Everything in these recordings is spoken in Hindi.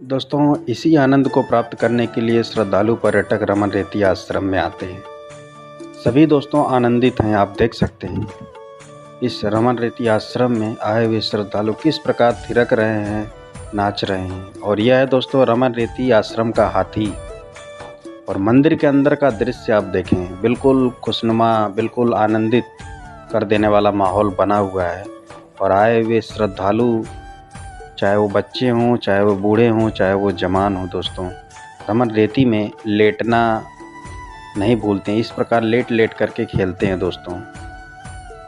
दोस्तों, इसी आनंद को प्राप्त करने के लिए श्रद्धालु पर्यटक रमन रेती आश्रम में आते हैं। सभी दोस्तों आनंदित हैं, आप देख सकते हैं इस रमन रेती आश्रम में आए हुए श्रद्धालु किस प्रकार थिरक रहे हैं, नाच रहे हैं। और यह है दोस्तों रमन रेती आश्रम का हाथी। और मंदिर के अंदर का दृश्य आप देखें, बिल्कुल खुशनुमा, बिल्कुल आनंदित कर देने वाला माहौल बना हुआ है। और आए हुए श्रद्धालु, चाहे वो बच्चे हों, चाहे वो बूढ़े हों, चाहे वो जवान हों, दोस्तों रमन रेती में लेटना नहीं भूलते हैं। इस प्रकार लेट लेट करके खेलते हैं दोस्तों।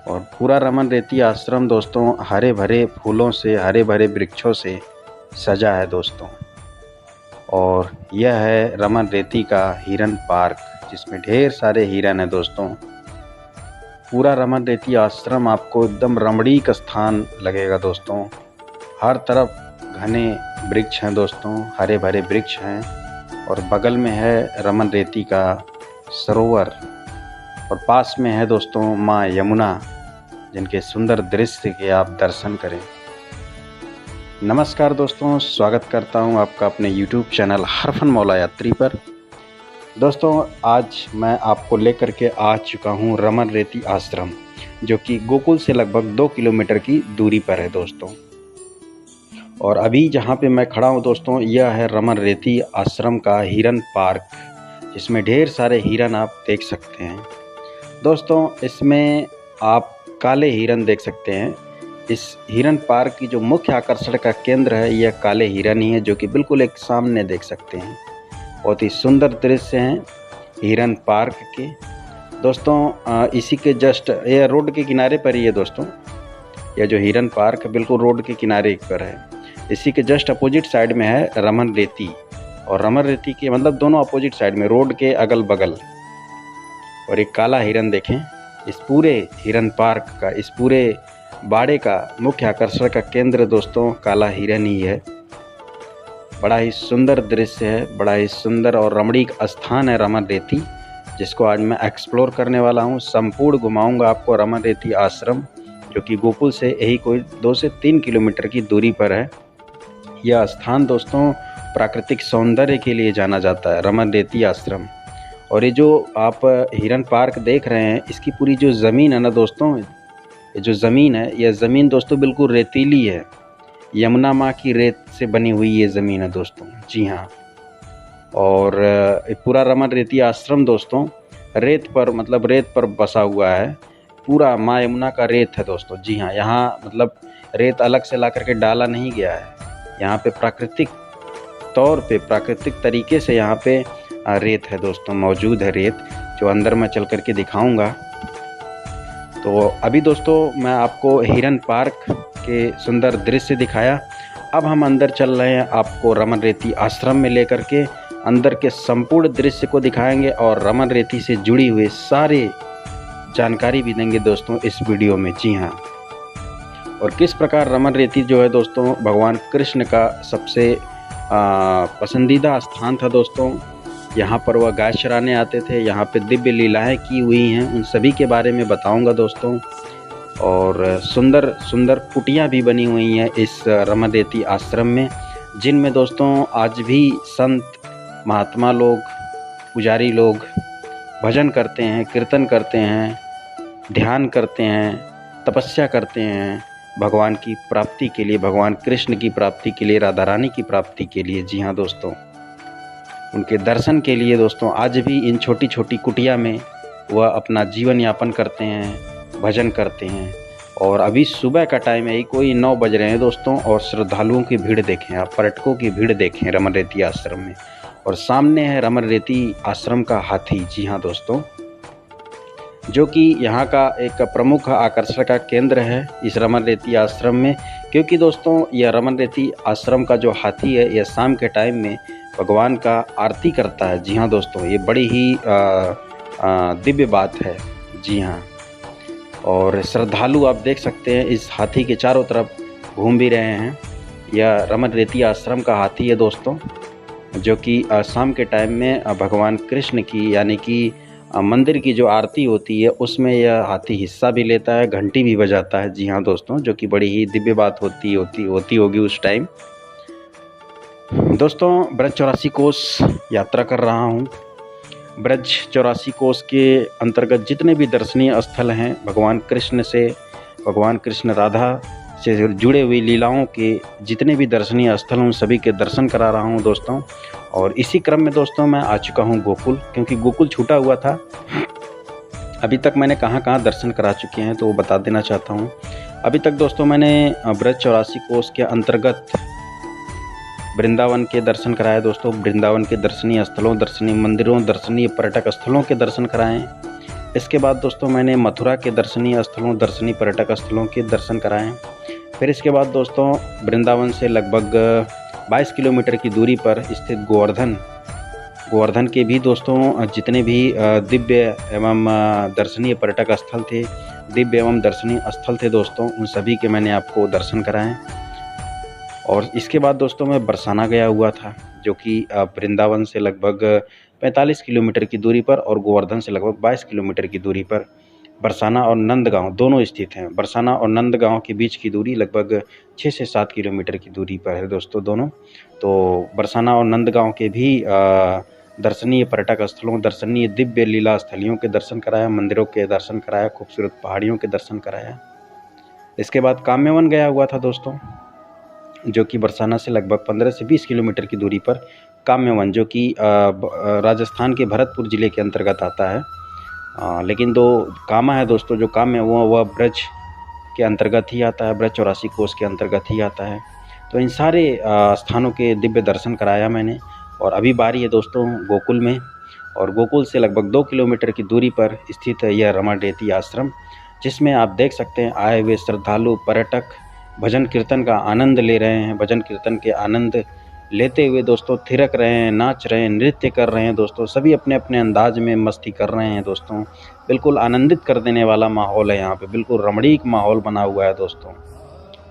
और पूरा रमन रेती आश्रम दोस्तों हरे भरे फूलों से, हरे भरे वृक्षों से सजा है दोस्तों। और यह है रमन रेती का हिरन पार्क, जिसमें ढेर सारे हिरन हैं दोस्तों। पूरा रमन रेती आश्रम आपको एकदम रमणीक स्थान लगेगा दोस्तों। हर तरफ घने वृक्ष हैं दोस्तों, हरे भरे वृक्ष हैं। और बगल में है रमन रेती का सरोवर, और पास में है दोस्तों माँ यमुना, जिनके सुंदर दृश्य के आप दर्शन करें। नमस्कार दोस्तों, स्वागत करता हूं आपका अपने YouTube चैनल हरफन मौला यात्री पर। दोस्तों आज मैं आपको लेकर के आ चुका हूं रमन रेती आश्रम, जो कि गोकुल से लगभग 2 किलोमीटर की दूरी पर है दोस्तों। और अभी जहां पे मैं खड़ा हूं दोस्तों, यह है रमन रेती आश्रम का हिरन पार्क, जिसमें ढेर सारे हिरन आप देख सकते हैं दोस्तों। इसमें आप काले हिरन देख सकते हैं। इस हिरन पार्क की जो मुख्य आकर्षण का केंद्र है, यह काले हिरन ही है, जो कि बिल्कुल एक सामने देख सकते हैं। बहुत ही सुंदर दृश्य हैं हिरन पार्क के दोस्तों। इसी के जस्ट यह रोड के किनारे पर ही है दोस्तों। यह जो हिरन पार्क बिल्कुल रोड के किनारे पर है। इसी के जस्ट अपोजिट साइड में है रमन रेती, और रमन रेती के मतलब दोनों अपोजिट साइड में, रोड के अगल बगल। और एक काला हिरन देखें। इस पूरे हिरन पार्क का, इस पूरे बाड़े का मुख्य आकर्षण का केंद्र दोस्तों काला हिरन ही है। बड़ा ही सुंदर दृश्य है, बड़ा ही सुंदर और रमणीक स्थान है रमन रेती, जिसको आज मैं एक्सप्लोर करने वाला हूँ। संपूर्ण घुमाऊंगा आपको रमन रेती आश्रम, जो कि गोकुल से यही कोई 2 से 3 किलोमीटर की दूरी पर है। यह स्थान दोस्तों प्राकृतिक सौंदर्य के लिए जाना जाता है, रमन रेती आश्रम। और ये जो आप हिरन पार्क देख रहे हैं, इसकी पूरी जो ज़मीन है ना दोस्तों, ये जो ज़मीन है, यह ज़मीन दोस्तों बिल्कुल रेतीली है। यमुना माँ की रेत से बनी हुई ये ज़मीन है दोस्तों, जी हाँ। और पूरा रमन रेती आश्रम दोस्तों रेत पर, मतलब रेत पर बसा हुआ है। पूरा माँ यमुना का रेत है दोस्तों, जी हाँ। यहाँ मतलब रेत अलग से ला करके डाला नहीं गया है। यहाँ पे प्राकृतिक तौर पे, प्राकृतिक तरीके से यहाँ पे रेत है दोस्तों, मौजूद है रेत, जो अंदर मैं चल करके दिखाऊंगा। तो अभी दोस्तों मैं आपको हिरन पार्क के सुंदर दृश्य दिखाया। अब हम अंदर चल रहे हैं, आपको रमन रेती आश्रम में लेकर के अंदर के संपूर्ण दृश्य को दिखाएंगे, और रमन रेती से जुड़ी हुई सारी जानकारी भी देंगे दोस्तों इस वीडियो में, जी हाँ। और किस प्रकार रमन रेती जो है दोस्तों भगवान कृष्ण का सबसे पसंदीदा स्थान था दोस्तों। यहाँ पर वह गाय चराने आते थे, यहाँ पे दिव्य लीलाएं की हुई हैं, उन सभी के बारे में बताऊंगा दोस्तों। और सुंदर सुंदर कुटियाँ भी बनी हुई हैं इस रमन रेती आश्रम में, जिनमें दोस्तों आज भी संत महात्मा लोग, पुजारी लोग भजन करते हैं, कीर्तन करते हैं, ध्यान करते हैं, तपस्या करते हैं भगवान की प्राप्ति के लिए, भगवान कृष्ण की प्राप्ति के लिए, राधा रानी की प्राप्ति के लिए, जी हाँ दोस्तों। उनके दर्शन के लिए दोस्तों आज भी इन छोटी छोटी कुटिया में वह अपना जीवन यापन करते हैं, भजन करते हैं। और अभी सुबह का टाइम है, यही कोई 9 बज रहे हैं दोस्तों, और श्रद्धालुओं की भीड़ देखें आप, पर्यटकों की भीड़ देखें रमन रेती आश्रम में। और सामने है रमन रेती आश्रम का हाथी, जी हाँ दोस्तों, जो कि यहाँ का एक प्रमुख आकर्षण का केंद्र है इस रमन रेती आश्रम में। क्योंकि दोस्तों यह रमन रेती आश्रम का जो हाथी है, यह शाम के टाइम में भगवान का आरती करता है, जी हाँ दोस्तों। ये बड़ी ही दिव्य बात है, जी हाँ। और श्रद्धालु आप देख सकते हैं इस हाथी के चारों तरफ घूम भी रहे हैं। यह रमन रेती आश्रम का हाथी है दोस्तों, जो कि शाम के टाइम में भगवान कृष्ण की, यानी कि मंदिर की जो आरती होती है उसमें यह हाथी हिस्सा भी लेता है, घंटी भी बजाता है, जी हाँ दोस्तों, जो कि बड़ी ही दिव्य बात होती होगी उस टाइम। दोस्तों ब्रज 84 कोस यात्रा कर रहा हूँ। ब्रज 84 कोस के अंतर्गत जितने भी दर्शनीय स्थल हैं, भगवान कृष्ण से, भगवान कृष्ण राधा से जुड़े हुई लीलाओं के जितने भी दर्शनीय स्थल उन सभी के दर्शन करा रहा हूँ दोस्तों। और इसी क्रम में दोस्तों मैं आ चुका हूँ गोकुल, क्योंकि गोकुल छूटा हुआ था। अभी तक मैंने कहाँ कहाँ दर्शन करा चुके हैं तो वो बता देना चाहता हूँ। अभी तक दोस्तों मैंने ब्रज 84 कोस के अंतर्गत वृंदावन के दर्शन कराए दोस्तों। वृंदावन के दर्शनीय स्थलों, दर्शनीय मंदिरों, दर्शनीय पर्यटक स्थलों के दर्शन कराएँ। इसके बाद दोस्तों मैंने मथुरा के दर्शनीय स्थलों, दर्शनीय पर्यटक स्थलों के दर्शन कराएँ। फिर इसके बाद दोस्तों वृंदावन से लगभग 22 किलोमीटर की दूरी पर स्थित गोवर्धन के भी दोस्तों जितने भी दिव्य एवं दर्शनीय पर्यटक स्थल थे, दिव्य एवं दर्शनीय स्थल थे दोस्तों, उन सभी के मैंने आपको दर्शन कराएँ। और इसके बाद दोस्तों मैं बरसाना गया हुआ था, जो कि वृंदावन से लगभग 45 किलोमीटर की दूरी पर और गोवर्धन से लगभग 22 किलोमीटर की दूरी पर बरसाना और नंदगांव दोनों स्थित हैं। बरसाना और नंदगांव के बीच की दूरी लगभग 6 से 7 किलोमीटर की दूरी पर है दोस्तों दोनों। तो बरसाना और नंदगांव के भी दर्शनीय पर्यटक स्थलों, दर्शनीय दिव्य लीला स्थलियों के दर्शन कराया, मंदिरों के दर्शन कराया, खूबसूरत पहाड़ियों के दर्शन कराया। इसके बाद काम्यवन गया हुआ था दोस्तों, जो कि बरसाना से लगभग 15 से 20 किलोमीटर की दूरी पर काम्यवन, जो कि राजस्थान के भरतपुर ज़िले के अंतर्गत आता है। लेकिन कामा है दोस्तों, जो काम्य वह ब्रज के अंतर्गत ही आता है, ब्रज 84 कोस के अंतर्गत ही आता है। तो इन सारे स्थानों के दिव्य दर्शन कराया मैंने। और अभी बारी है दोस्तों गोकुल में, और गोकुल से लगभग 2 किलोमीटर की दूरी पर स्थित है यह रमण रेती आश्रम, जिसमें आप देख सकते हैं आए हुए श्रद्धालु पर्यटक भजन कीर्तन का आनंद ले रहे हैं। भजन कीर्तन के आनंद लेते हुए दोस्तों थिरक रहे हैं, नाच रहे हैं, नृत्य कर रहे हैं दोस्तों। सभी अपने अपने अंदाज में मस्ती कर रहे हैं दोस्तों। बिल्कुल आनंदित कर देने वाला माहौल है यहाँ पे, बिल्कुल रमणीक माहौल बना हुआ है दोस्तों।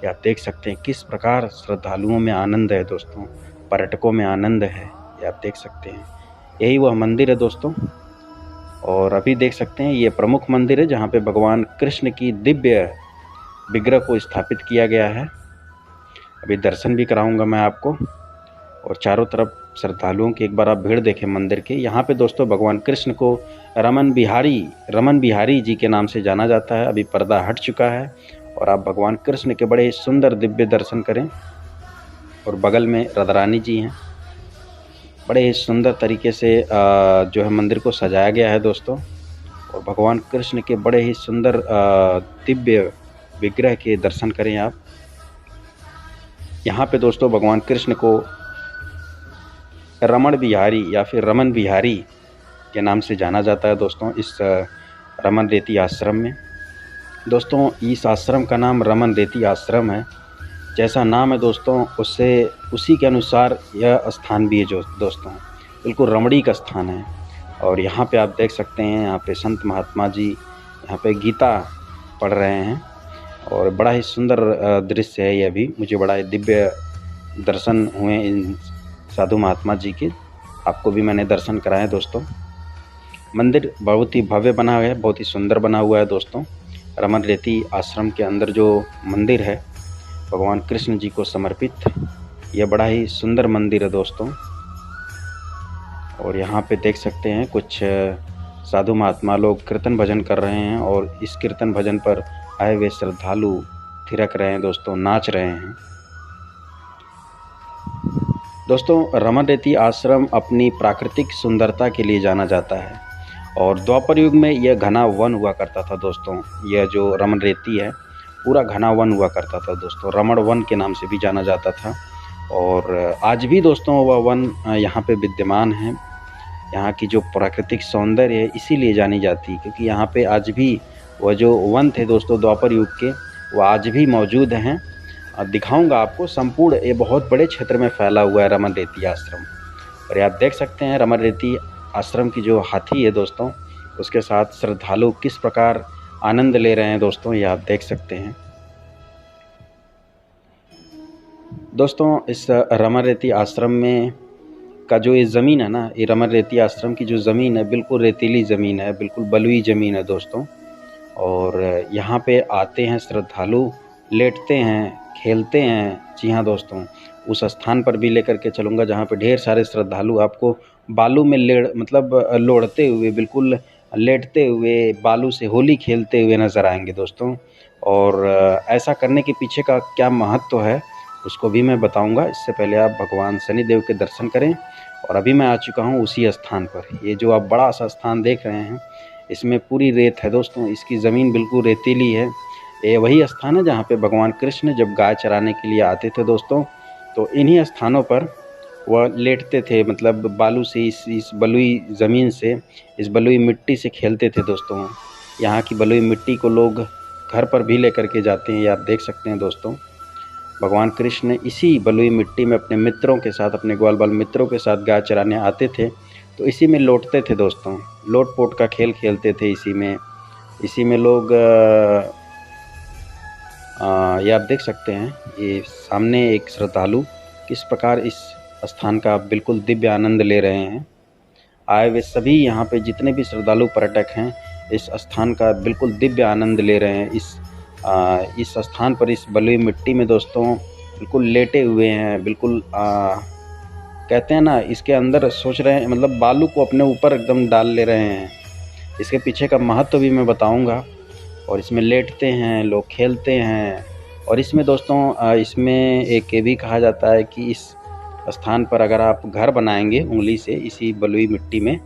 ये आप देख सकते हैं किस प्रकार श्रद्धालुओं में आनंद है दोस्तों, पर्यटकों में आनंद है, ये आप देख सकते हैं। यही वह मंदिर है दोस्तों। और अभी देख सकते हैं ये प्रमुख मंदिर है जहाँ पे भगवान कृष्ण की दिव्य विग्रह को स्थापित किया गया है। अभी दर्शन भी कराऊंगा मैं आपको। और चारों तरफ श्रद्धालुओं की एक बार आप भीड़ देखें मंदिर के। यहाँ पे दोस्तों भगवान कृष्ण को रमन बिहारी जी के नाम से जाना जाता है। अभी पर्दा हट चुका है और आप भगवान कृष्ण के बड़े ही सुंदर दिव्य दर्शन करें। और बगल में राधारानी जी हैं। बड़े ही सुंदर तरीके से जो है मंदिर को सजाया गया है दोस्तों। और भगवान कृष्ण के बड़े ही सुंदर दिव्य विग्रह के दर्शन करें आप। यहाँ पे दोस्तों भगवान कृष्ण को रमण बिहारी या फिर रमन बिहारी के नाम से जाना जाता है दोस्तों, इस रमन रेती आश्रम में। दोस्तों इस आश्रम का नाम रमन रेती आश्रम है। जैसा नाम है दोस्तों उससे उसी के अनुसार यह स्थान भी है जो दोस्तों, बिल्कुल रमणीक स्थान है। और यहाँ पे आप देख सकते हैं, यहाँ पे संत महात्मा जी यहाँ पे गीता पढ़ रहे हैं। और बड़ा ही सुंदर दृश्य है यह भी। मुझे बड़ा ही दिव्य दर्शन हुए इन साधु महात्मा जी के। आपको भी मैंने दर्शन कराए दोस्तों। मंदिर बहुत ही भव्य बना हुआ है, बहुत ही सुंदर बना हुआ है दोस्तों। रमन रेती आश्रम के अंदर जो मंदिर है भगवान कृष्ण जी को समर्पित, यह बड़ा ही सुंदर मंदिर है दोस्तों। और यहाँ पे देख सकते हैं कुछ साधु महात्मा लोग कीर्तन भजन कर रहे हैं। और इस कीर्तन भजन पर आए हुए श्रद्धालु थिरक रहे हैं दोस्तों, नाच रहे हैं दोस्तों। रमन रेती आश्रम अपनी प्राकृतिक सुंदरता के लिए जाना जाता है। और द्वापर युग में यह घना वन हुआ करता था दोस्तों। यह जो रमन रेती है पूरा घना वन हुआ करता था दोस्तों, रमण वन के नाम से भी जाना जाता था। और आज भी दोस्तों वह वन यहाँ पे विद्यमान है। यहाँ की जो प्राकृतिक सौंदर्य है इसीलिए जानी जाती है, क्योंकि यहाँ पे आज भी वह जो वन थे दोस्तों द्वापर युग के, वो आज भी मौजूद हैं। दिखाऊंगा आपको। संपूर्ण ये बहुत बड़े क्षेत्र में फैला हुआ है रमन रेती आश्रम। और आप देख सकते हैं रमन रेती आश्रम की जो हाथी है दोस्तों, उसके साथ श्रद्धालु किस प्रकार आनंद ले रहे हैं दोस्तों, ये आप देख सकते हैं दोस्तों। इस रमन रेती आश्रम में का जो ये ज़मीन है ना, ये रमन रेती आश्रम की जो ज़मीन है बिल्कुल रेतीली ज़मीन है, बिल्कुल बलुई ज़मीन है दोस्तों। और यहाँ पे आते हैं श्रद्धालु, लेटते हैं, खेलते हैं, जी हाँ दोस्तों, उस स्थान पर भी लेकर के चलूँगा जहाँ पे ढेर सारे श्रद्धालु आपको बालू में लोढ़ते हुए, बिल्कुल लेटते हुए बालू से होली खेलते हुए नज़र आएँगे दोस्तों। और ऐसा करने के पीछे का क्या महत्व है उसको भी मैं बताऊँगा। इससे पहले आप भगवान शनिदेव के दर्शन करें। और अभी मैं आ चुका हूँ उसी स्थान पर। ये जो आप बड़ा सा स्थान देख रहे हैं, इसमें पूरी रेत है दोस्तों, इसकी ज़मीन बिल्कुल रेतीली है। ये वही स्थान है जहाँ पे भगवान कृष्ण जब गाय चराने के लिए आते थे दोस्तों, तो इन्हीं स्थानों पर वह लेटते थे, मतलब बालू से, इस बलुई ज़मीन से, इस बलुई मिट्टी से खेलते थे दोस्तों। यहाँ की बलुई मिट्टी को लोग घर पर भी लेकर के जाते हैं, ये आप देख सकते हैं दोस्तों। भगवान कृष्ण इसी बलुई मिट्टी में अपने मित्रों के साथ, अपने ग्वाल बाल मित्रों के साथ गाय चराने आते थे, तो इसी में लौटते थे दोस्तों। लोट पोट का खेल खेलते थे इसी में लोग ये आप देख सकते हैं। ये सामने एक श्रद्धालु किस प्रकार इस स्थान का बिल्कुल दिव्य आनंद ले रहे हैं। आए हुए सभी यहाँ पे जितने भी श्रद्धालु पर्यटक हैं, इस स्थान का बिल्कुल दिव्य आनंद ले रहे हैं। इस स्थान पर, इस बलुई मिट्टी में दोस्तों बिल्कुल लेटे हुए हैं, बिल्कुल कहते हैं ना, इसके अंदर सोच रहे हैं, मतलब बालू को अपने ऊपर एकदम डाल ले रहे हैं। इसके पीछे का महत्व भी मैं बताऊंगा। और इसमें लेटते हैं लोग, खेलते हैं। और इसमें दोस्तों इसमें एक ये भी कहा जाता है कि इस स्थान पर अगर आप घर बनाएंगे उंगली से इसी बलुई मिट्टी में,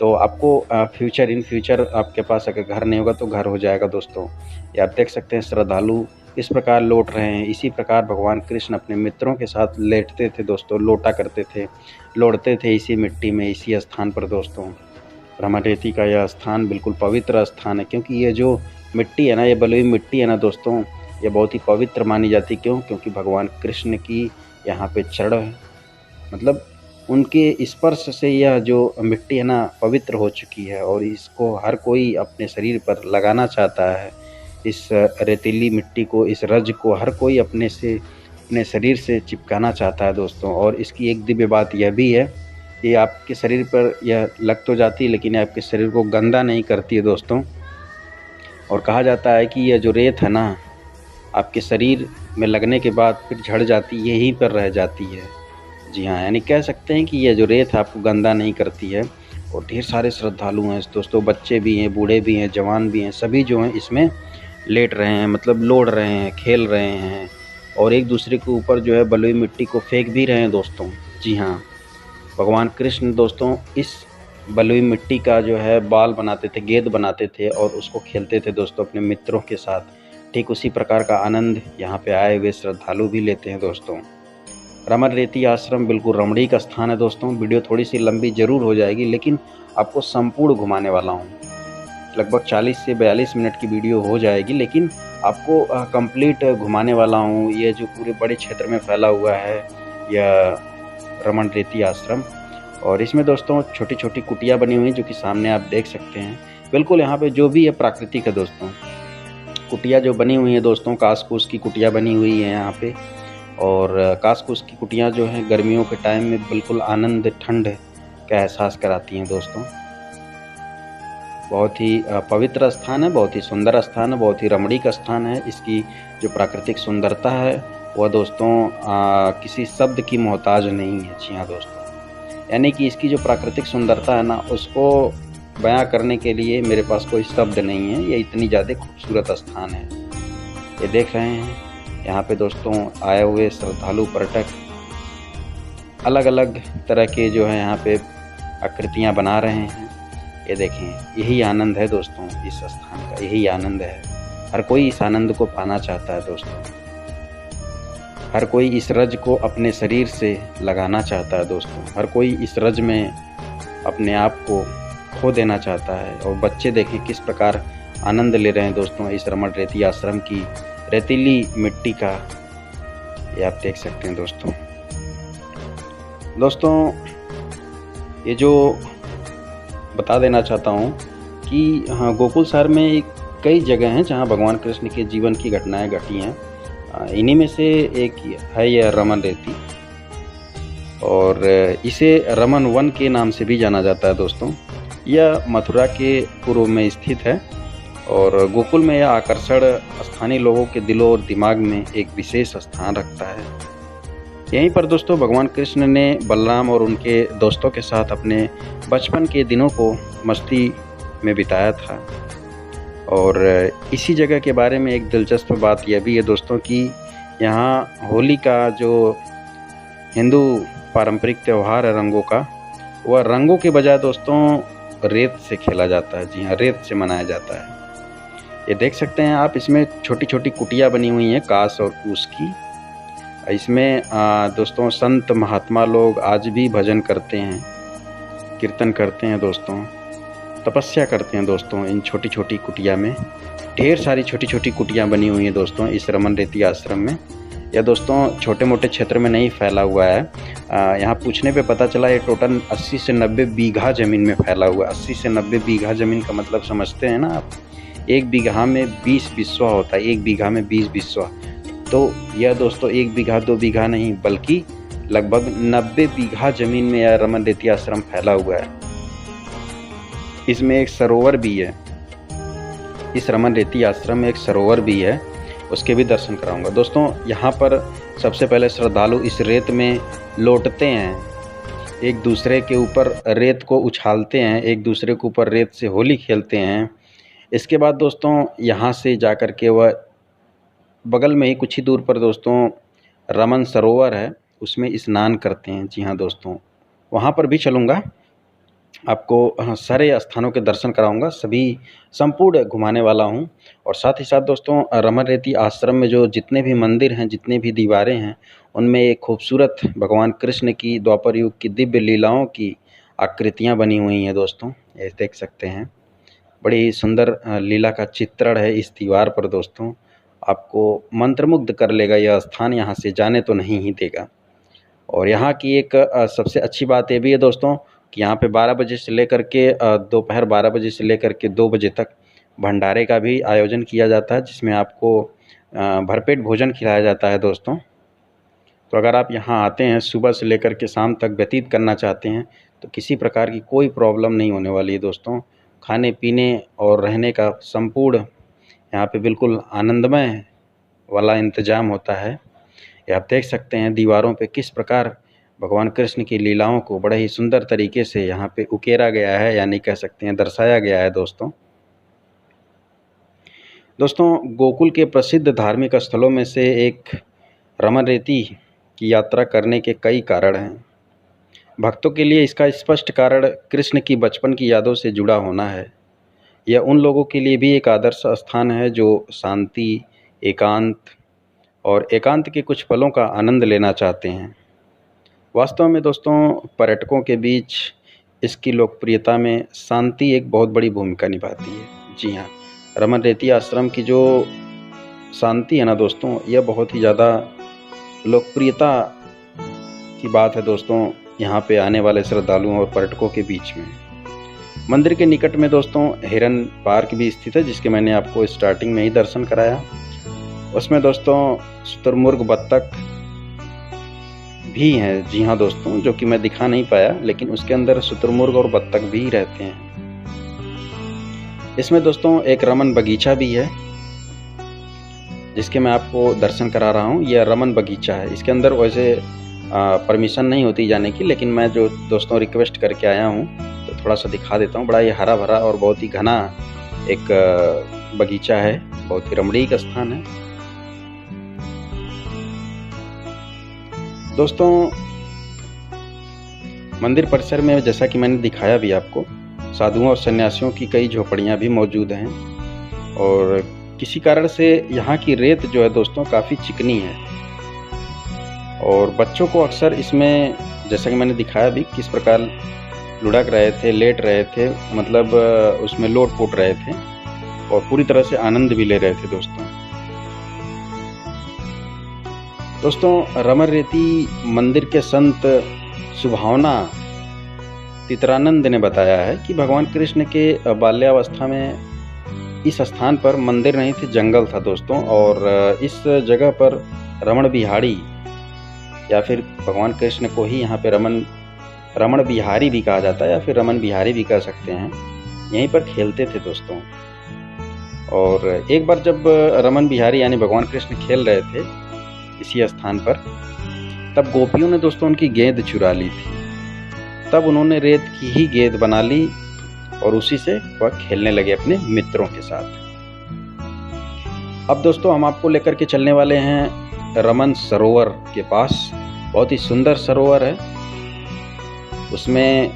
तो आपको इन फ्यूचर आपके पास अगर घर नहीं होगा तो घर हो जाएगा दोस्तों। ये आप देख सकते हैं श्रद्धालु इस प्रकार लौट रहे हैं। इसी प्रकार भगवान कृष्ण अपने मित्रों के साथ लेटते थे दोस्तों, लोटा करते थे, लौटते थे इसी मिट्टी में, इसी स्थान पर दोस्तों। रमन रेती का यह स्थान बिल्कुल पवित्र स्थान है, क्योंकि ये जो मिट्टी है ना, ये बलुई मिट्टी है ना दोस्तों, ये बहुत ही पवित्र मानी जाती। क्योंकि भगवान कृष्ण की यहाँ पे चरण, मतलब उनके स्पर्श से यह जो मिट्टी है ना पवित्र हो चुकी है। और इसको हर कोई अपने शरीर पर लगाना चाहता है। इस रेतीली मिट्टी को, इस रज को हर कोई अपने शरीर से चिपकाना चाहता है दोस्तों। और इसकी एक दिव्य बात यह भी है, ये आपके शरीर पर यह लग तो जाती है, लेकिन आपके शरीर को गंदा नहीं करती है दोस्तों। और कहा जाता है कि यह जो रेत है ना, आपके शरीर में लगने के बाद फिर झड़ जाती, यहीं पर रह जाती है। जी हाँ, यानी कह सकते हैं कि यह जो रेत है आपको गंदा नहीं करती है। और ढेर सारे श्रद्धालु हैं दोस्तों, बच्चे भी हैं, बूढ़े भी हैं, जवान भी हैं, सभी जो हैं इसमें लेट रहे हैं, मतलब लोड़ रहे हैं, खेल रहे हैं। और एक दूसरे के ऊपर जो है बलुई मिट्टी को फेंक भी रहे हैं दोस्तों। जी हाँ, भगवान कृष्ण दोस्तों इस बलुई मिट्टी का जो है बाल बनाते थे, गेंद बनाते थे और उसको खेलते थे दोस्तों अपने मित्रों के साथ। ठीक उसी प्रकार का आनंद यहाँ पे आए हुए श्रद्धालु भी लेते हैं दोस्तों। रमन रेती आश्रम बिल्कुल रमणीक स्थान है दोस्तों। वीडियो थोड़ी सी लंबी ज़रूर हो जाएगी, लेकिन आपको संपूर्ण घुमाने वाला हूँ। लगभग 40 से 42 मिनट की वीडियो हो जाएगी, लेकिन आपको कंप्लीट घुमाने वाला हूँ। ये जो पूरे बड़े क्षेत्र में फैला हुआ है यह रमन रेती आश्रम। और इसमें दोस्तों छोटी छोटी कुटिया बनी हुई हैं, जो कि सामने आप देख सकते हैं। बिल्कुल यहाँ पे जो भी है प्राकृतिक है दोस्तों। कुटिया जो बनी हुई है दोस्तों, कास कूस की कुटिया बनी हुई है यहाँ पे। और कास कूस की कुटियाँ जो हैं गर्मियों के टाइम में बिल्कुल आनंद, ठंड का एहसास कराती हैं दोस्तों। बहुत ही पवित्र स्थान है, बहुत ही सुंदर स्थान है, बहुत ही रमणीक स्थान है। इसकी जो प्राकृतिक सुंदरता है वह दोस्तों किसी शब्द की मोहताज नहीं है। जी हाँ दोस्तों, यानी कि इसकी जो प्राकृतिक सुंदरता है ना, उसको बयां करने के लिए मेरे पास कोई शब्द नहीं है। ये इतनी ज़्यादा खूबसूरत स्थान है। ये देख रहे हैं यहाँ पे दोस्तों आए हुए श्रद्धालु पर्यटक अलग अलग तरह के जो है यहाँ पे आकृतियाँ बना रहे हैं। ये देखें, यही आनंद है दोस्तों इस स्थान का, यही आनंद है। हर कोई इस आनंद को पाना चाहता है दोस्तों। हर कोई इस रज को अपने शरीर से लगाना चाहता है दोस्तों। हर कोई इस रज में अपने आप को खो देना चाहता है। और बच्चे देखें किस प्रकार आनंद ले रहे हैं दोस्तों इस रमन रेती आश्रम की रेतीली मिट्टी का। ये आप देख सकते हैं दोस्तों ये जो बता देना चाहता हूँ कि हाँ, गोकुल शहर में कई जगह हैं जहाँ भगवान कृष्ण के जीवन की घटनाएं घटी हैं। इन्हीं में से एक है यह रमन रेती, और इसे रमन वन के नाम से भी जाना जाता है दोस्तों। यह मथुरा के पूर्व में स्थित है और गोकुल में यह आकर्षण स्थानीय लोगों के दिलों और दिमाग में एक विशेष स्थान रखता है। यहीं पर दोस्तों भगवान कृष्ण ने बलराम और उनके दोस्तों के साथ अपने बचपन के दिनों को मस्ती में बिताया था। और इसी जगह के बारे में एक दिलचस्प बात यह भी है दोस्तों कि यहाँ होली का जो हिंदू पारंपरिक त्यौहार है रंगों का, वह रंगों के बजाय दोस्तों रेत से खेला जाता है। जी हाँ, रेत से मनाया जाता है। ये देख सकते हैं आप, इसमें छोटी छोटी कुटिया बनी हुई हैं कांस और कूस की। इसमें दोस्तों संत महात्मा लोग आज भी भजन करते हैं, कीर्तन करते हैं दोस्तों, तपस्या करते हैं दोस्तों। इन छोटी छोटी कुटिया में ढेर सारी छोटी छोटी कुटियाँ बनी हुई हैं दोस्तों इस रमन रेती आश्रम में। यह दोस्तों छोटे मोटे क्षेत्र में नहीं फैला हुआ है। यहाँ पूछने पे पता चला ये टोटल 80 से 90 बीघा ज़मीन में फैला हुआ है। 80 से 90 बीघा ज़मीन का मतलब समझते हैं ना आप, एक बीघा में 20 बिस्वा होता है, एक बीघा में 20 बिस्वा। तो यह दोस्तों एक बीघा 2 बीघा नहीं बल्कि लगभग 90 बीघा ज़मीन में यह रमन रेती आश्रम फैला हुआ है। इसमें एक सरोवर भी है, इस रमन रेती आश्रम में एक सरोवर भी है, उसके भी दर्शन कराऊंगा दोस्तों। यहाँ पर सबसे पहले श्रद्धालु इस रेत में लौटते हैं, एक दूसरे के ऊपर रेत को उछालते हैं, एक दूसरे के ऊपर रेत से होली खेलते हैं। इसके बाद दोस्तों यहाँ से जा कर के वह बगल में ही कुछ ही दूर पर दोस्तों रमन सरोवर है, उसमें स्नान करते हैं। जी हाँ दोस्तों, वहाँ पर भी चलूँगा, आपको सारे स्थानों के दर्शन कराऊंगा, सभी संपूर्ण घुमाने वाला हूं। और साथ ही साथ दोस्तों रमन रेती आश्रम में जो जितने भी मंदिर हैं, जितने भी दीवारें हैं, उनमें एक खूबसूरत भगवान कृष्ण की द्वापर युग की दिव्य लीलाओं की आकृतियां बनी हुई हैं दोस्तों। ये देख सकते हैं, बड़ी सुंदर लीला का चित्रण है इस दीवार पर दोस्तों। आपको मंत्रमुग्ध कर लेगा यह स्थान, यहाँ से जाने तो नहीं ही देगा। और यहाँ की एक सबसे अच्छी बात ये भी है दोस्तों कि यहाँ पे 12 बजे से लेकर के दोपहर 12 बजे से लेकर के 2 बजे तक भंडारे का भी आयोजन किया जाता है, जिसमें आपको भरपेट भोजन खिलाया जाता है दोस्तों। तो अगर आप यहाँ आते हैं सुबह से लेकर के शाम तक व्यतीत करना चाहते हैं तो किसी प्रकार की कोई प्रॉब्लम नहीं होने वाली है दोस्तों। खाने पीने और रहने का संपूर्ण यहाँ पे बिल्कुल आनंदमय वाला इंतज़ाम होता है। ये आप देख सकते हैं दीवारों पे किस प्रकार भगवान कृष्ण की लीलाओं को बड़े ही सुंदर तरीके से यहाँ पे उकेरा गया है, यानी कह सकते हैं दर्शाया गया है दोस्तों। गोकुल के प्रसिद्ध धार्मिक स्थलों में से एक रमन रेती की यात्रा करने के कई कारण हैं। भक्तों के लिए इसका स्पष्ट कारण कृष्ण की बचपन की यादों से जुड़ा होना है। यह उन लोगों के लिए भी एक आदर्श स्थान है जो शांति, एकांत के कुछ पलों का आनंद लेना चाहते हैं। वास्तव में दोस्तों पर्यटकों के बीच इसकी लोकप्रियता में शांति एक बहुत बड़ी भूमिका निभाती है। जी हाँ, रमन रेती आश्रम की जो शांति है ना दोस्तों, यह बहुत ही ज़्यादा लोकप्रियता की बात है दोस्तों यहाँ पे आने वाले श्रद्धालुओं और पर्यटकों के बीच में। मंदिर के निकट में दोस्तों हिरन पार्क भी स्थित है, जिसके मैंने आपको स्टार्टिंग में ही दर्शन कराया। उसमें दोस्तों शुतुरमुर्ग, बत्तख भी हैं। जी हाँ दोस्तों, जो कि मैं दिखा नहीं पाया, लेकिन उसके अंदर शुतुरमुर्ग और बत्तख भी रहते हैं। इसमें दोस्तों एक रमन बगीचा भी है, जिसके मैं आपको दर्शन करा रहा हूँ। यह रमन बगीचा है, इसके अंदर वैसे परमिशन नहीं होती जाने की, लेकिन मैं जो दोस्तों रिक्वेस्ट करके आया हूँ तो थोड़ा सा दिखा देता हूँ। बड़ा ही हरा भरा और बहुत ही घना एक बगीचा है, बहुत ही रमणीक स्थान है दोस्तों। मंदिर परिसर में जैसा कि मैंने दिखाया भी आपको, साधुओं और सन्यासियों की कई झोपड़ियां भी मौजूद हैं। और किसी कारण से यहाँ की रेत जो है दोस्तों काफ़ी चिकनी है, और बच्चों को अक्सर इसमें, जैसा कि मैंने दिखाया भी, किस प्रकार लुढ़क रहे थे, लेट रहे थे, मतलब उसमें लोट पोट रहे थे और पूरी तरह से आनंद भी ले रहे थे दोस्तों रमन रेती मंदिर के संत सुभावना तितरानंद ने बताया है कि भगवान कृष्ण के बाल्यावस्था में इस स्थान पर मंदिर नहीं थे, जंगल था दोस्तों। और इस जगह पर रमण बिहारी, या फिर भगवान कृष्ण को ही यहाँ पे रमण बिहारी भी कहा जाता है, या फिर रमन बिहारी भी कह सकते हैं, यहीं पर खेलते थे दोस्तों। और एक बार जब रमन बिहारी यानी भगवान कृष्ण खेल रहे थे इसी स्थान पर, तब गोपियों ने दोस्तों उनकी गेंद चुरा ली थी। तब उन्होंने रेत की ही गेंद बना ली और उसी से वह खेलने लगे अपने मित्रों के साथ। अब दोस्तों हम आपको लेकर के चलने वाले हैं रमन सरोवर के पास। बहुत ही सुंदर सरोवर है, उसमें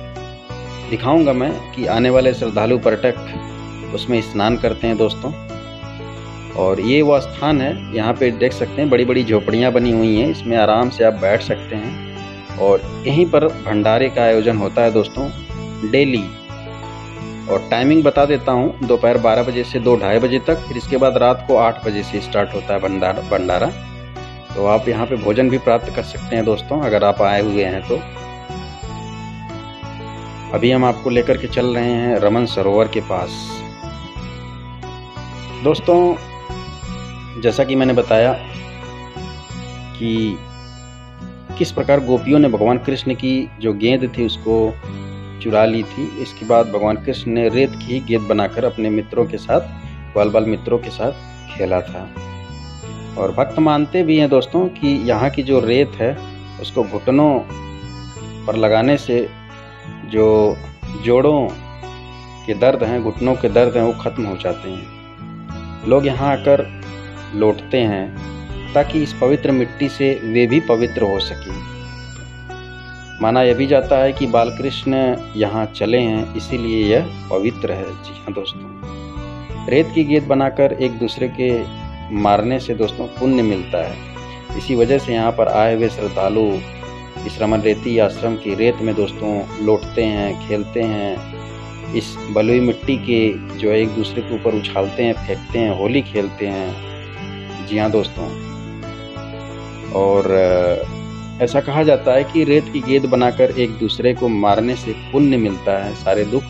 दिखाऊंगा मैं कि आने वाले श्रद्धालु पर्यटक उसमें स्नान करते हैं दोस्तों। और ये वो स्थान है, यहाँ पे देख सकते हैं बड़ी बड़ी झोपड़ियाँ बनी हुई हैं, इसमें आराम से आप बैठ सकते हैं। और यहीं पर भंडारे का आयोजन होता है दोस्तों डेली। और टाइमिंग बता देता हूँ, दोपहर 12 बजे से 2-2:30 बजे तक, फिर इसके बाद रात को 8 बजे से स्टार्ट होता है भंडारा। तो आप यहाँ पे भोजन भी प्राप्त कर सकते हैं दोस्तों अगर आप आए हुए हैं तो। अभी हम आपको लेकर के चल रहे हैं रमन सरोवर के पास। दोस्तों जैसा कि मैंने बताया कि किस प्रकार गोपियों ने भगवान कृष्ण की जो गेंद थी उसको चुरा ली थी। इसके बाद भगवान कृष्ण ने रेत की गेंद बनाकर अपने मित्रों के साथ, बाल बाल मित्रों के साथ खेला था। और भक्त मानते भी हैं दोस्तों कि यहाँ की जो रेत है उसको घुटनों पर लगाने से जो जोड़ों के दर्द हैं, घुटनों के दर्द हैं, वो खत्म हो जाते हैं। लोग यहाँ आकर लौटते हैं ताकि इस पवित्र मिट्टी से वे भी पवित्र हो सकें। माना यह भी जाता है कि बाल कृष्ण यहाँ चले हैं, इसीलिए यह पवित्र है। जी हाँ दोस्तों, रेत की गेंद बनाकर एक दूसरे के मारने से दोस्तों पुण्य मिलता है। इसी वजह से यहाँ पर आए हुए श्रद्धालु इस रमन रेती आश्रम की रेत में दोस्तों लौटते हैं, खेलते हैं। इस बलुई मिट्टी के जो एक दूसरे के ऊपर उछालते हैं, फेंकते हैं, होली खेलते हैं। जी हाँ दोस्तों, और ऐसा कहा जाता है कि रेत की गेंद बनाकर एक दूसरे को मारने से पुण्य मिलता है, सारे दुख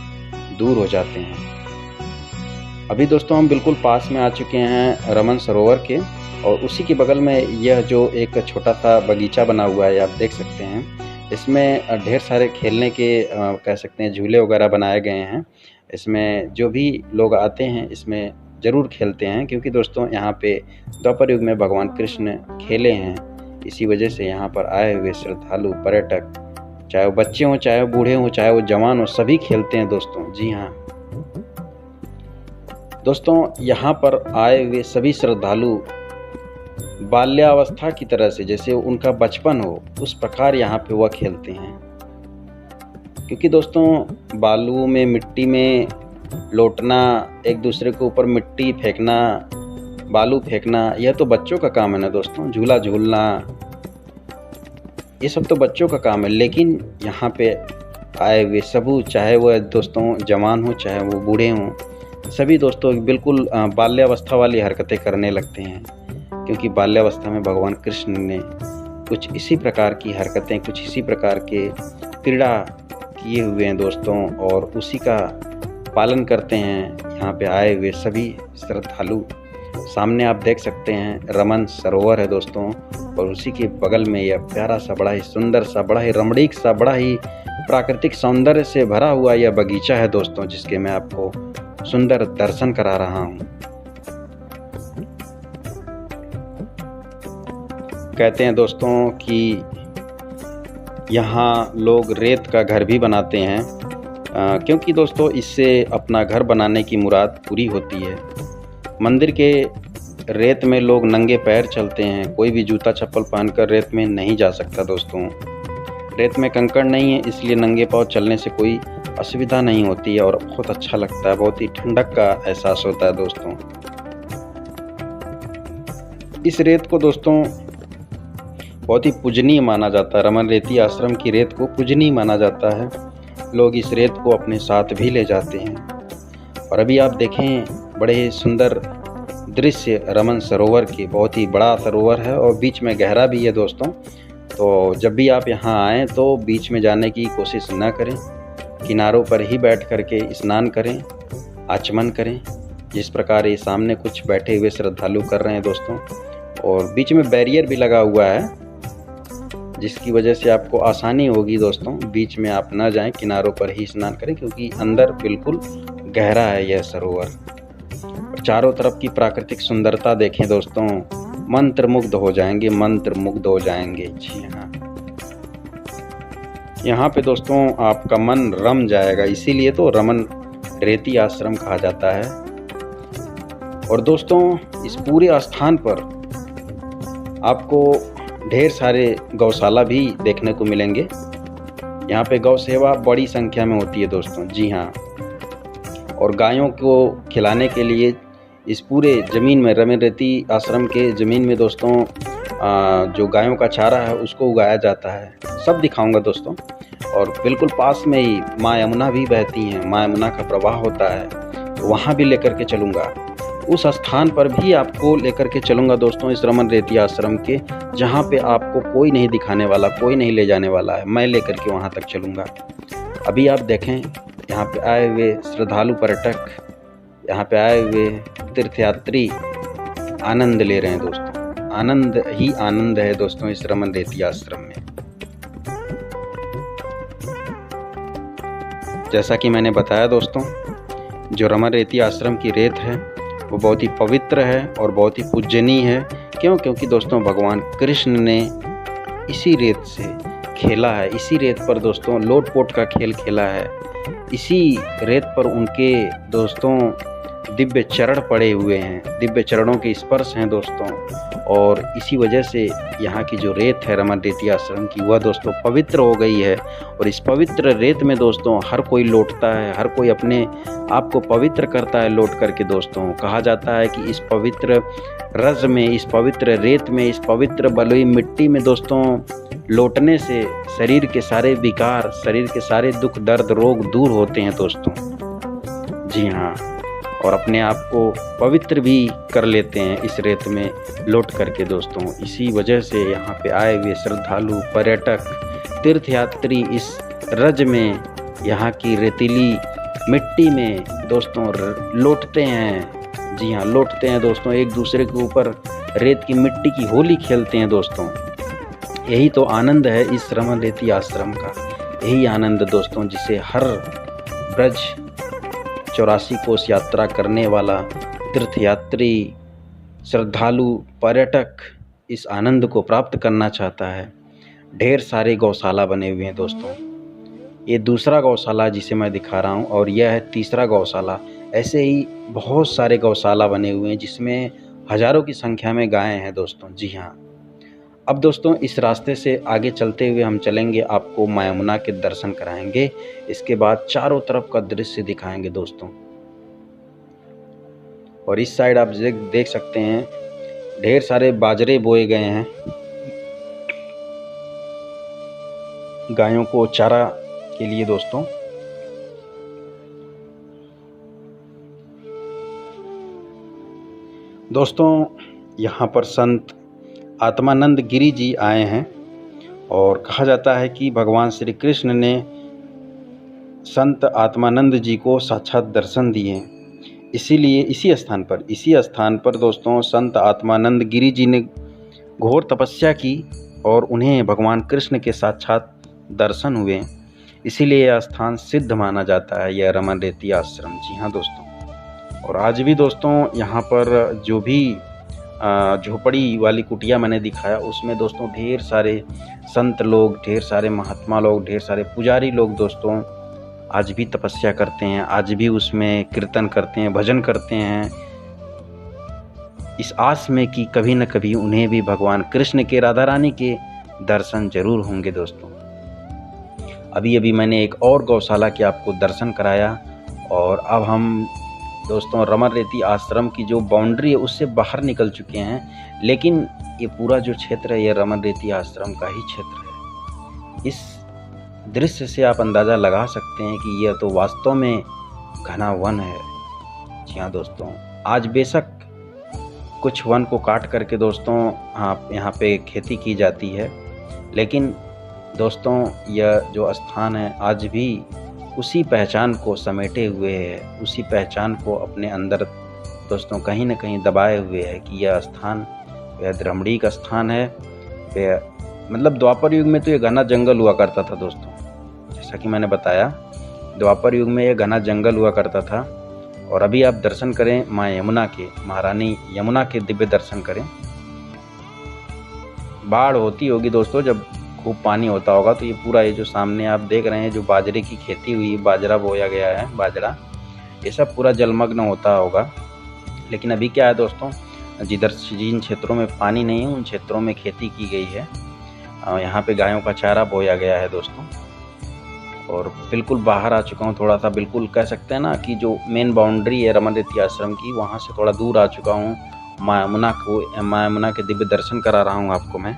दूर हो जाते हैं। अभी दोस्तों हम बिल्कुल पास में आ चुके हैं रमन सरोवर के, और उसी के बगल में यह जो एक छोटा सा बगीचा बना हुआ है आप देख सकते हैं। इसमें ढेर सारे खेलने के कह सकते हैं झूले वगैरह बनाए गए हैं। इसमें जो भी लोग आते हैं इसमें ज़रूर खेलते हैं, क्योंकि दोस्तों यहाँ पे द्वापर युग में भगवान कृष्ण खेले हैं। इसी वजह से यहाँ पर आए हुए श्रद्धालु पर्यटक, चाहे वो बच्चे हों, चाहे वो बूढ़े हों, चाहे वो जवान हों, सभी खेलते हैं दोस्तों। जी हाँ दोस्तों, यहाँ पर आए हुए सभी श्रद्धालु बाल्यावस्था की तरह से, जैसे उनका बचपन हो उस प्रकार यहाँ पे वह खेलते हैं। क्योंकि दोस्तों बालू में, मिट्टी में लौटना, एक दूसरे के ऊपर मिट्टी फेंकना, बालू फेंकना, यह तो बच्चों का काम है ना दोस्तों। झूला झूलना, ये सब तो बच्चों का काम है। लेकिन यहाँ पे आए हुए सबू, चाहे वो दोस्तों जवान हो, चाहे वो बूढ़े हों, सभी दोस्तों बिल्कुल बाल्यावस्था वाली हरकतें करने लगते हैं। क्योंकि बाल्यावस्था में भगवान कृष्ण ने कुछ इसी प्रकार की हरकतें, कुछ इसी प्रकार के क्रीड़ा किए हुए हैं दोस्तों, और उसी का पालन करते हैं यहाँ पे आए हुए सभी श्रद्धालु। सामने आप देख सकते हैं रमन सरोवर है दोस्तों, और उसी के बगल में यह प्यारा सा, बड़ा ही सुंदर सा, बड़ा ही रमणीक सा, बड़ा ही प्राकृतिक सौंदर्य से भरा हुआ यह बगीचा है दोस्तों, जिसके मैं आपको सुंदर दर्शन करा रहा हूँ। कहते हैं दोस्तों कि यहाँ लोग रेत का घर भी बनाते हैं, क्योंकि दोस्तों इससे अपना घर बनाने की मुराद पूरी होती है। मंदिर के रेत में लोग नंगे पैर चलते हैं, कोई भी जूता चप्पल पहनकर रेत में नहीं जा सकता दोस्तों। रेत में कंकड़ नहीं है, इसलिए नंगे पांव चलने से कोई असुविधा नहीं होती है और बहुत अच्छा लगता है, बहुत ही ठंडक का एहसास होता है दोस्तों। इस रेत को दोस्तों बहुत ही पूजनीय माना जाता है। रमन रेती आश्रम की रेत को पूजनीय माना जाता है। लोग इस रेत को अपने साथ भी ले जाते हैं। और अभी आप देखें बड़े ही सुंदर दृश्य रमन सरोवर की। बहुत ही बड़ा सरोवर है और बीच में गहरा भी है दोस्तों। तो जब भी आप यहाँ आएँ तो बीच में जाने की कोशिश न करें, किनारों पर ही बैठ करके स्नान करें, आचमन करें, जिस प्रकार ये सामने कुछ बैठे हुए श्रद्धालु कर रहे हैं दोस्तों। और बीच में बैरियर भी लगा हुआ है, जिसकी वजह से आपको आसानी होगी दोस्तों। बीच में आप ना जाएं, किनारों पर ही स्नान करें, क्योंकि अंदर बिल्कुल गहरा है यह सरोवर। चारों तरफ की प्राकृतिक सुंदरता देखें दोस्तों, मंत्रमुग्ध हो जाएंगे, मंत्रमुग्ध हो जाएंगे। जी हाँ, यहाँ पे दोस्तों आपका मन रम जाएगा, इसीलिए तो रमन रेती आश्रम कहा जाता है। और दोस्तों इस पूरे स्थान पर आपको ढेर सारे गौशाला भी देखने को मिलेंगे। यहाँ पे गौ सेवा बड़ी संख्या में होती है दोस्तों। जी हाँ, और गायों को खिलाने के लिए इस पूरे ज़मीन में, रमन रेती आश्रम के ज़मीन में दोस्तों जो गायों का चारा है उसको उगाया जाता है। सब दिखाऊंगा दोस्तों। और बिल्कुल पास में ही माँ यमुना भी बहती हैं, माँ यमुना का प्रवाह होता है, तो वहाँ भी लेकर के चलूँगा। उस स्थान पर भी आपको लेकर के चलूँगा दोस्तों, इस रमन रेती आश्रम के, जहाँ पे आपको कोई नहीं दिखाने वाला, कोई नहीं ले जाने वाला है, मैं लेकर के वहाँ तक चलूँगा। अभी आप देखें, यहाँ पे आए हुए श्रद्धालु पर्यटक, यहाँ पे आए हुए तीर्थयात्री आनंद ले रहे हैं दोस्तों। आनंद ही आनंद है दोस्तों इस रमन रेती आश्रम में। जैसा कि मैंने बताया दोस्तों, जो रमन रेती आश्रम की रेत है वो बहुत ही पवित्र है और बहुत ही पूजनीय है। क्योंकि दोस्तों भगवान कृष्ण ने इसी रेत से खेला है, इसी रेत पर दोस्तों लोटपोट का खेल खेला है। इसी रेत पर उनके दोस्तों दिव्य चरण पड़े हुए हैं, दिव्य चरणों के स्पर्श हैं दोस्तों। और इसी वजह से यहाँ की जो रेत है रमन रेती आश्रम की, वह दोस्तों पवित्र हो गई है। और इस पवित्र रेत में दोस्तों हर कोई लौटता है, हर कोई अपने आप को पवित्र करता है लौट करके दोस्तों। कहा जाता है कि इस पवित्र रज में, इस पवित्र रेत में, इस पवित्र बलुई मिट्टी में दोस्तों लौटने से शरीर के सारे विकार, शरीर के सारे दुख दर्द रोग दूर होते हैं दोस्तों। जी हाँ, और अपने आप को पवित्र भी कर लेते हैं इस रेत में लौट करके दोस्तों। इसी वजह से यहाँ पे आए हुए श्रद्धालु पर्यटक तीर्थयात्री इस रज में, यहाँ की रेतीली मिट्टी में दोस्तों लौटते हैं। जी हाँ, लौटते हैं दोस्तों, एक दूसरे के ऊपर रेत की मिट्टी की होली खेलते हैं दोस्तों। यही तो आनंद है इस रमन रेती आश्रम का, यही आनंद दोस्तों जिसे हर ब्रज 84 कोस यात्रा करने वाला तीर्थयात्री श्रद्धालु पर्यटक इस आनंद को प्राप्त करना चाहता है। ढेर सारे गौशाला बने हुए हैं दोस्तों। ये दूसरा गौशाला जिसे मैं दिखा रहा हूँ और यह है तीसरा गौशाला। ऐसे ही बहुत सारे गौशाला बने हुए हैं जिसमें हज़ारों की संख्या में गायें हैं दोस्तों। जी हाँ, अब दोस्तों इस रास्ते से आगे चलते हुए हम चलेंगे, आपको माँ यमुना के दर्शन कराएंगे। इसके बाद चारों तरफ का दृश्य दिखाएंगे दोस्तों। और इस साइड आप देख सकते हैं ढेर सारे बाजरे बोए गए हैं गायों को चारा के लिए दोस्तों। दोस्तों यहाँ पर संत आत्मानंद गिरी जी आए हैं और कहा जाता है कि भगवान श्री कृष्ण ने संत आत्मानंद जी को साक्षात दर्शन दिए। इसीलिए इसी स्थान पर दोस्तों संत आत्मानंद गिरी जी ने घोर तपस्या की और उन्हें भगवान कृष्ण के साक्षात दर्शन हुए। इसीलिए यह स्थान सिद्ध माना जाता है, यह रमन रेती आश्रम। जी हाँ दोस्तों, और आज भी दोस्तों यहाँ पर जो भी झोपड़ी वाली कुटिया मैंने दिखाया उसमें दोस्तों ढेर सारे संत लोग, ढेर सारे महात्मा लोग, ढेर सारे पुजारी लोग दोस्तों आज भी तपस्या करते हैं, आज भी उसमें कीर्तन करते हैं, भजन करते हैं, इस आस में कि कभी न कभी उन्हें भी भगवान कृष्ण के, राधा रानी के दर्शन जरूर होंगे दोस्तों। अभी मैंने एक और गौशाला के आपको दर्शन कराया और अब हम दोस्तों रमन रेती आश्रम की जो बाउंड्री है उससे बाहर निकल चुके हैं। लेकिन ये पूरा जो क्षेत्र है ये रमन रेती आश्रम का ही क्षेत्र है। इस दृश्य से आप अंदाज़ा लगा सकते हैं कि यह तो वास्तव में घना वन है। जी हाँ दोस्तों, आज बेशक कुछ वन को काट करके दोस्तों यहाँ पे खेती की जाती है, लेकिन दोस्तों यह जो स्थान है आज भी उसी पहचान को समेटे हुए है, उसी पहचान को अपने अंदर दोस्तों कहीं न कहीं दबाए हुए है कि यह स्थान बेहद रमणीक स्थान है। मतलब द्वापर युग में तो ये घना जंगल हुआ करता था दोस्तों, जैसा कि मैंने बताया द्वापर युग में ये घना जंगल हुआ करता था और अभी आप दर्शन करें माँ यमुना के, महारानी यमुना के दिव्य दर्शन करें। बाढ़ होती होगी दोस्तों, जब खूब पानी होता होगा तो ये पूरा ये जो सामने आप देख रहे हैं जो बाजरे की खेती हुई, बाजरा बोया गया है, बाजरा, ये सब पूरा जलमग्न होता होगा। लेकिन अभी क्या है दोस्तों, जिन क्षेत्रों में पानी नहीं है उन क्षेत्रों में खेती की गई है। यहाँ पे गायों का चारा बोया गया है दोस्तों। और बिल्कुल बाहर आ चुका हूँ, थोड़ा सा बिल्कुल कह सकते हैं ना कि जो मेन बाउंड्री है रमन रेती आश्रम की, वहाँ से थोड़ा दूर आ चुका हूँ। माँ यमुना के दिव्य दर्शन करा रहा हूँ आपको मैं।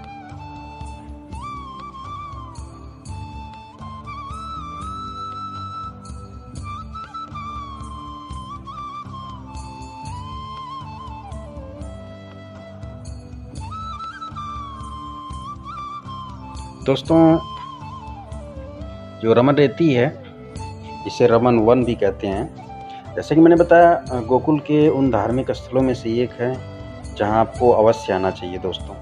दोस्तों जो रमन रेती है इसे रमन वन भी कहते हैं। जैसे कि मैंने बताया, गोकुल के उन धार्मिक स्थलों में से एक है जहां आपको अवश्य आना चाहिए दोस्तों।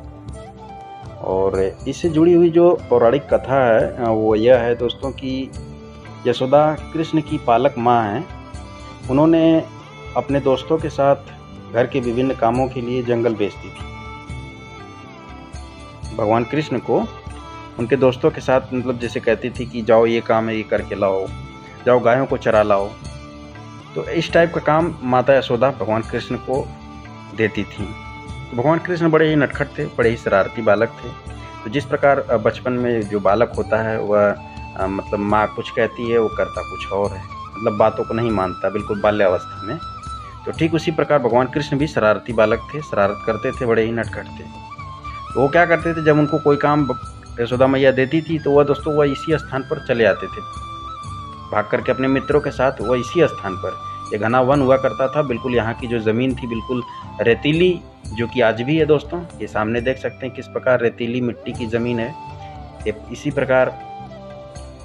और इससे जुड़ी हुई जो पौराणिक कथा है वो यह है दोस्तों कि यशोदा कृष्ण की पालक माँ हैं। उन्होंने अपने दोस्तों के साथ घर के विभिन्न कामों के लिए जंगल भेजती थी। भगवान कृष्ण को उनके दोस्तों के साथ मतलब जैसे कहती थी कि जाओ ये काम है, ये करके लाओ, जाओ गायों को चरा लाओ। तो इस टाइप का काम माता यशोदा भगवान कृष्ण को देती थी। तो भगवान कृष्ण बड़े ही नटखट थे, बड़े ही शरारती बालक थे। तो जिस प्रकार बचपन में जो बालक होता है वह मतलब माँ कुछ कहती है वो करता कुछ और है, मतलब बातों को नहीं मानता, बिल्कुल बाल्यावस्था में। तो ठीक उसी प्रकार भगवान कृष्ण भी शरारती बालक थे, शरारत करते थे, बड़े ही नटखट थे। तो वो क्या करते थे, जब उनको कोई काम यशोदा मैया देती थी तो वह दोस्तों वह इसी स्थान पर चले आते थे, भाग करके अपने मित्रों के साथ। वह इसी स्थान पर, ये घना वन हुआ करता था, बिल्कुल यहाँ की जो ज़मीन थी बिल्कुल रेतीली, जो कि आज भी है दोस्तों। ये सामने देख सकते हैं किस प्रकार रेतीली मिट्टी की ज़मीन है। ये इसी प्रकार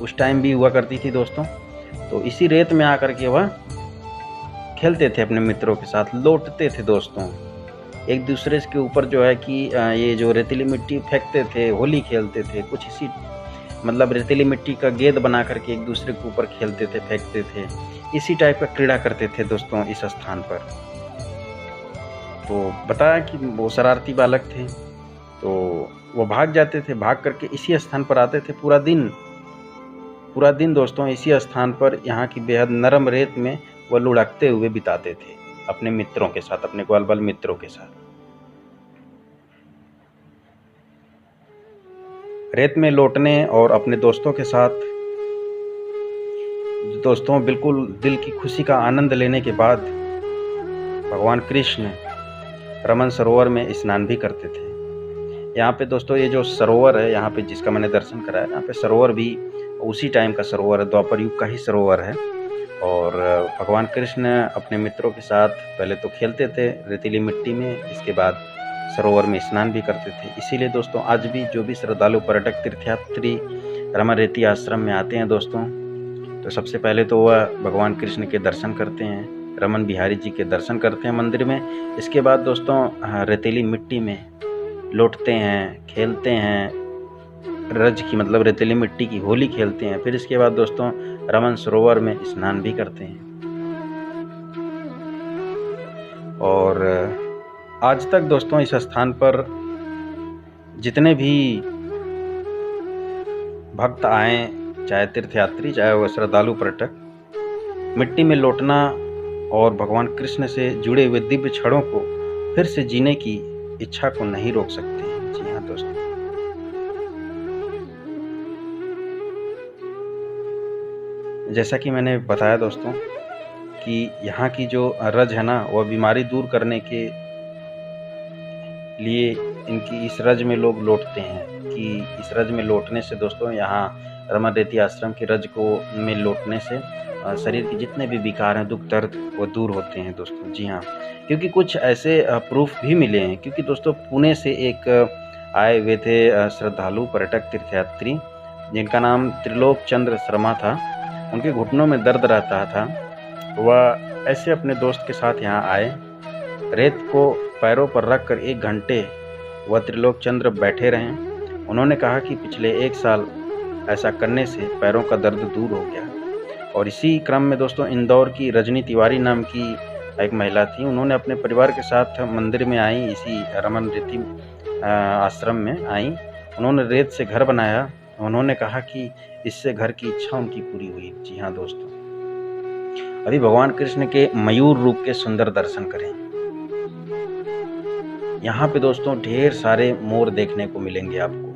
उस टाइम भी हुआ करती थी दोस्तों। तो इसी रेत में आकर के वह खेलते थे अपने मित्रों के साथ, लौटते थे दोस्तों। एक दूसरे के ऊपर जो है कि ये जो रेतीली मिट्टी फेंकते थे, होली खेलते थे, कुछ इसी मतलब रेतीली मिट्टी का गेंद बना करके एक दूसरे के ऊपर खेलते थे, फेंकते थे, इसी टाइप का क्रीड़ा करते थे दोस्तों इस स्थान पर। तो बताया कि वो शरारती बालक थे, तो वो भाग जाते थे, भाग करके इसी स्थान पर आते थे। पूरा दिन दोस्तों इसी स्थान पर यहाँ की बेहद नरम रेत में वो लुढ़कते हुए बिताते थे अपने मित्रों के साथ, अपने ग्वाल बाल मित्रों के साथ। रेत में लौटने और अपने दोस्तों के साथ दोस्तों बिल्कुल दिल की खुशी का आनंद लेने के बाद भगवान कृष्ण रमन सरोवर में स्नान भी करते थे। यहाँ पे दोस्तों ये जो सरोवर है यहाँ पे जिसका मैंने दर्शन कराया, यहाँ पे सरोवर भी उसी टाइम का सरोवर है, द्वापर युग का ही सरोवर है। और भगवान कृष्ण अपने मित्रों के साथ पहले तो खेलते थे रेतीली मिट्टी में, इसके बाद सरोवर में स्नान भी करते थे। इसीलिए दोस्तों आज भी जो भी श्रद्धालु पर्यटक तीर्थयात्री रमन रेती आश्रम में आते हैं दोस्तों, तो सबसे पहले तो वह भगवान कृष्ण के दर्शन करते हैं, रमन बिहारी जी के दर्शन करते हैं मंदिर में। इसके बाद दोस्तों रेतीली मिट्टी में लौटते हैं, खेलते हैं, रज की मतलब रेतीली मिट्टी की होली खेलते हैं। फिर इसके बाद दोस्तों रमन सरोवर में स्नान भी करते हैं। और आज तक दोस्तों इस स्थान पर जितने भी भक्त आए, चाहे तीर्थयात्री चाहे वह श्रद्धालु पर्यटक, मिट्टी में लौटना और भगवान कृष्ण से जुड़े हुए दिव्य क्षणों को फिर से जीने की इच्छा को नहीं रोक सकते। जी हाँ दोस्तों, जैसा कि मैंने बताया दोस्तों कि यहाँ की जो रज है ना, वह बीमारी दूर करने के लिए इनकी इस रज में लोग लौटते हैं। कि इस रज में लौटने से दोस्तों यहाँ रमन रेती आश्रम की रज को में लौटने से शरीर के जितने भी विकार हैं, दुख दर्द, वो दूर होते हैं दोस्तों। जी हाँ, क्योंकि कुछ ऐसे प्रूफ भी मिले हैं। क्योंकि दोस्तों पुणे से एक आए हुए थे श्रद्धालु पर्यटक तीर्थयात्री, जिनका नाम त्रिलोक चंद्र शर्मा था। उनके घुटनों में दर्द रहता था। वह ऐसे अपने दोस्त के साथ यहाँ आए, रेत को पैरों पर रख कर 1 घंटे वह त्रिलोक चंद्र बैठे रहे। उन्होंने कहा कि पिछले 1 साल ऐसा करने से पैरों का दर्द दूर हो गया और इसी क्रम में दोस्तों इंदौर की रजनी तिवारी नाम की एक महिला थी, उन्होंने अपने परिवार के साथ मंदिर में आई, इसी रमन रेती आश्रम में आई। उन्होंने रेत से घर बनाया। उन्होंने कहा कि इससे घर की इच्छा उनकी पूरी हुई। जी हाँ दोस्तों, अभी भगवान कृष्ण के मयूर रूप के सुंदर दर्शन करें। यहाँ पे दोस्तों ढेर सारे मोर देखने को मिलेंगे आपको।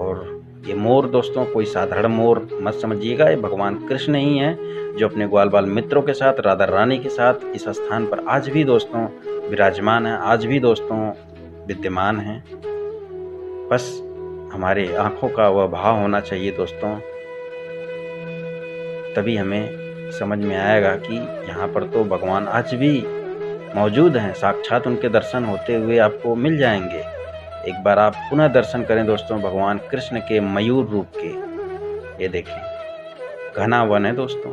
और ये मोर दोस्तों कोई साधारण मोर मत समझिएगा, ये भगवान कृष्ण ही हैं जो अपने ग्वाल बाल मित्रों के साथ, राधा रानी के साथ इस स्थान पर आज भी दोस्तों विराजमान है, आज भी दोस्तों विद्यमान हैं। बस हमारे आंखों का वह भाव होना चाहिए दोस्तों, तभी हमें समझ में आएगा कि यहाँ पर तो भगवान आज भी मौजूद हैं। साक्षात उनके दर्शन होते हुए आपको मिल जाएंगे। एक बार आप पुनः दर्शन करें दोस्तों भगवान कृष्ण के मयूर रूप के। ये देखें, घना वन है दोस्तों,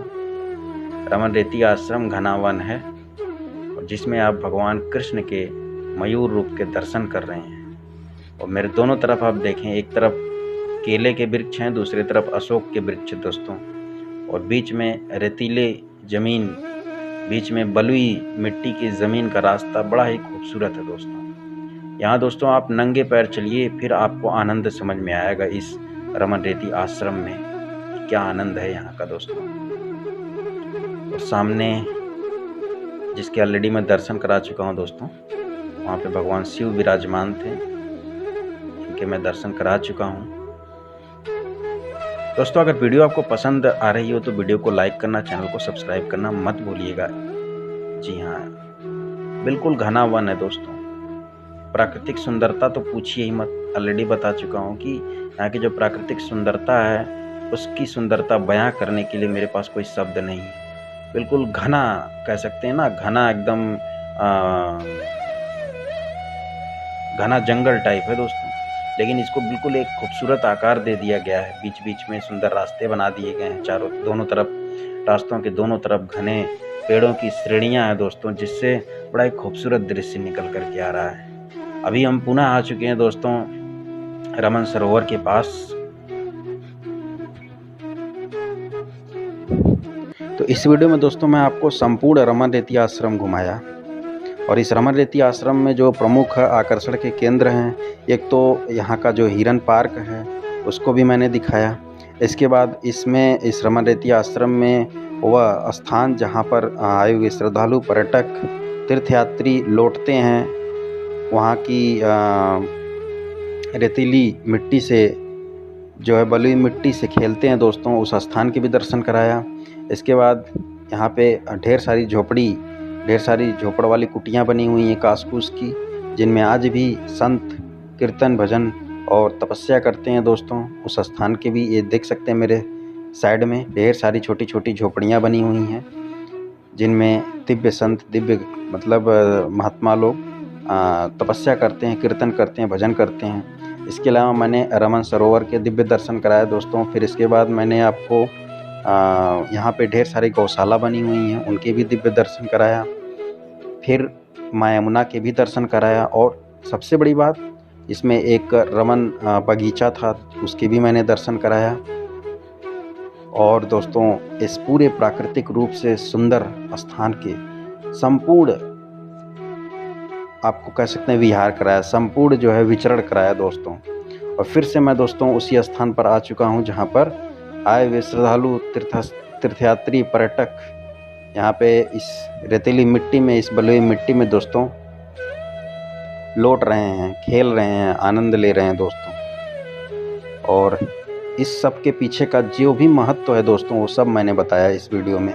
रमन रेती आश्रम घना वन है, और जिसमें आप भगवान कृष्ण के मयूर रूप के दर्शन कर रहे हैं। और मेरे दोनों तरफ आप देखें, एक तरफ केले के वृक्ष हैं, दूसरी तरफ अशोक के वृक्ष दोस्तों, और बीच में रेतीले जमीन, बीच में बलुई मिट्टी की ज़मीन का रास्ता बड़ा ही खूबसूरत है दोस्तों। यहाँ दोस्तों आप नंगे पैर चलिए, फिर आपको आनंद समझ में आएगा इस रमन रेती आश्रम में क्या आनंद है यहाँ का दोस्तों। और सामने जिसके ऑलरेडी मैं दर्शन करा चुका हूँ दोस्तों, वहाँ पे भगवान शिव विराजमान थे, इनके मैं दर्शन करा चुका हूँ। दोस्तों अगर वीडियो आपको पसंद आ रही हो तो वीडियो को लाइक करना, चैनल को सब्सक्राइब करना मत भूलिएगा। जी हाँ, बिल्कुल घना वन है दोस्तों। प्राकृतिक सुंदरता तो पूछिए ही मत, ऑलरेडी बता चुका हूँ कि यहाँ की जो प्राकृतिक सुंदरता है उसकी सुंदरता बयां करने के लिए मेरे पास कोई शब्द नहीं है। बिल्कुल घना कह सकते हैं ना, घना एकदम घना जंगल टाइप है दोस्तों, लेकिन इसको बिल्कुल एक खूबसूरत आकार दे दिया गया है। बीच बीच में सुंदर रास्ते बना दिए गए हैं, दोनों तरफ, रास्तों के दोनों तरफ घने पेड़ों की श्रेणियां हैं दोस्तों, जिससे बड़ा एक खूबसूरत दृश्य निकल करके आ रहा है। अभी हम पुनः आ चुके हैं दोस्तों रमन सरोवर के पास। तो इस वीडियो में दोस्तों मैं आपको संपूर्ण रमन रेती आश्रम घुमाया, और इस रमन रेती आश्रम में जो प्रमुख आकर्षण के केंद्र हैं, एक तो यहाँ का जो हिरन पार्क है उसको भी मैंने दिखाया। इसके बाद इसमें इस रमन रेती आश्रम में वह स्थान जहाँ पर आए हुए श्रद्धालु पर्यटक तीर्थयात्री लौटते हैं, वहाँ की रेतीली मिट्टी से जो है बलुई मिट्टी से खेलते हैं दोस्तों, उस स्थान के भी दर्शन कराया। इसके बाद यहाँ पे ढेर सारी झोपड़ वाली कुटियाँ बनी हुई हैं कास कूस की, जिनमें आज भी संत कीर्तन भजन और तपस्या करते हैं दोस्तों। उस स्थान के भी ये देख सकते हैं मेरे साइड में ढेर सारी छोटी छोटी झोपड़ियाँ बनी हुई हैं, जिनमें दिव्य संत, दिव्य मतलब महात्मा लोग तपस्या करते हैं, कीर्तन करते हैं, भजन करते हैं। इसके अलावा मैंने रमन सरोवर के दिव्य दर्शन कराए दोस्तों। फिर इसके बाद मैंने आपको यहाँ पे ढेर सारी गौशाला बनी हुई हैं, उनके भी दिव्य दर्शन कराया। फिर माँ यमुना के भी दर्शन कराया, और सबसे बड़ी बात इसमें एक रमन बगीचा था, उसके भी मैंने दर्शन कराया। और दोस्तों इस पूरे प्राकृतिक रूप से सुंदर स्थान के संपूर्ण आपको कह सकते हैं विहार कराया, संपूर्ण जो है विचरण कराया दोस्तों। और फिर से मैं दोस्तों उसी स्थान पर आ चुका हूँ जहाँ पर आए हुए श्रद्धालु तीर्थयात्री पर्यटक यहाँ पे इस रेतीली मिट्टी में, इस बलुई मिट्टी में दोस्तों लौट रहे हैं, खेल रहे हैं, आनंद ले रहे हैं दोस्तों। और इस सब के पीछे का जो भी महत्व है दोस्तों, वो सब मैंने बताया इस वीडियो में।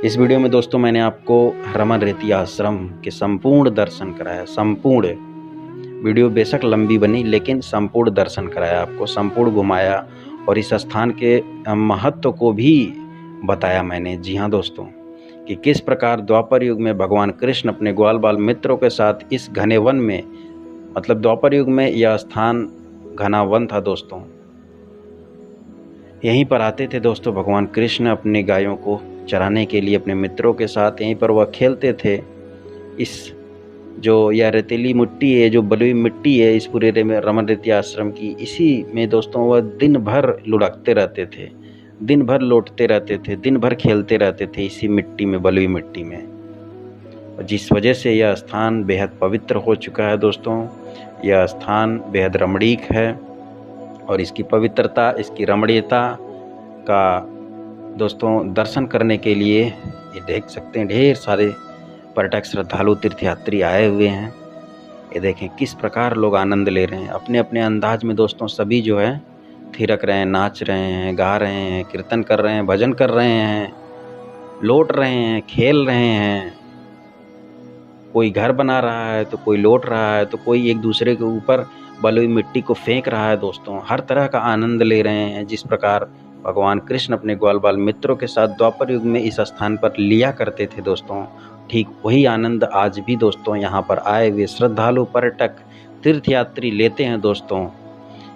इस वीडियो में दोस्तों मैंने आपको रमन रेती आश्रम के संपूर्ण दर्शन कराया। संपूर्ण वीडियो बेशक लंबी बनी, लेकिन संपूर्ण दर्शन कराया, आपको संपूर्ण घुमाया, और इस स्थान के महत्व को भी बताया मैंने। जी हाँ दोस्तों, कि किस प्रकार द्वापर युग में भगवान कृष्ण अपने ग्वाल बाल मित्रों के साथ इस घने वन में, मतलब द्वापर युग में यह स्थान घना वन था दोस्तों, यहीं पर आते थे दोस्तों भगवान कृष्ण अपने गायों को चराने के लिए अपने मित्रों के साथ। यहीं पर वह खेलते थे इस जो यह रेतीली मिट्टी है, जो बलुई मिट्टी है इस पूरे रमन रेती आश्रम की, इसी में दोस्तों वह दिन भर लुढ़कते रहते थे, दिन भर लौटते रहते थे, दिन भर खेलते रहते थे इसी मिट्टी में, बलुई मिट्टी में। और जिस वजह से यह स्थान बेहद पवित्र हो चुका है दोस्तों। यह स्थान बेहद रमणीक है और इसकी पवित्रता, इसकी रमणीयता का दोस्तों दर्शन करने के लिए ये देख सकते हैं ढेर सारे पर्यटक, श्रद्धालु, तीर्थयात्री आए हुए हैं। ये देखें किस प्रकार लोग आनंद ले रहे हैं अपने अपने अंदाज में दोस्तों। सभी जो है थिरक रहे हैं, नाच रहे हैं, गा रहे हैं, कीर्तन कर रहे हैं, भजन कर रहे हैं, लौट रहे हैं, खेल रहे हैं। कोई घर बना रहा है तो कोई लौट रहा है, तो कोई एक दूसरे के ऊपर बलुई मिट्टी को फेंक रहा है दोस्तों। हर तरह का आनंद ले रहे हैं, जिस प्रकार भगवान कृष्ण अपने ग्वाल बाल मित्रों के साथ द्वापर युग में इस स्थान पर लिया करते थे दोस्तों। ठीक वही आनंद आज भी दोस्तों यहाँ पर आए हुए श्रद्धालु, पर्यटक, तीर्थयात्री लेते हैं दोस्तों।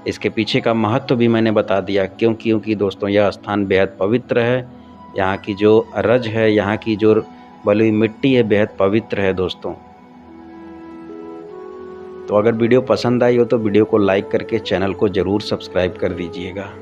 इसके पीछे का महत्व भी मैंने बता दिया, क्योंकि दोस्तों यह स्थान बेहद पवित्र है। यहाँ की जो रज है, यहाँ की जो बलुई मिट्टी है, बेहद पवित्र है दोस्तों। तो अगर वीडियो पसंद आई हो तो वीडियो को लाइक करके चैनल को ज़रूर सब्सक्राइब कर दीजिएगा।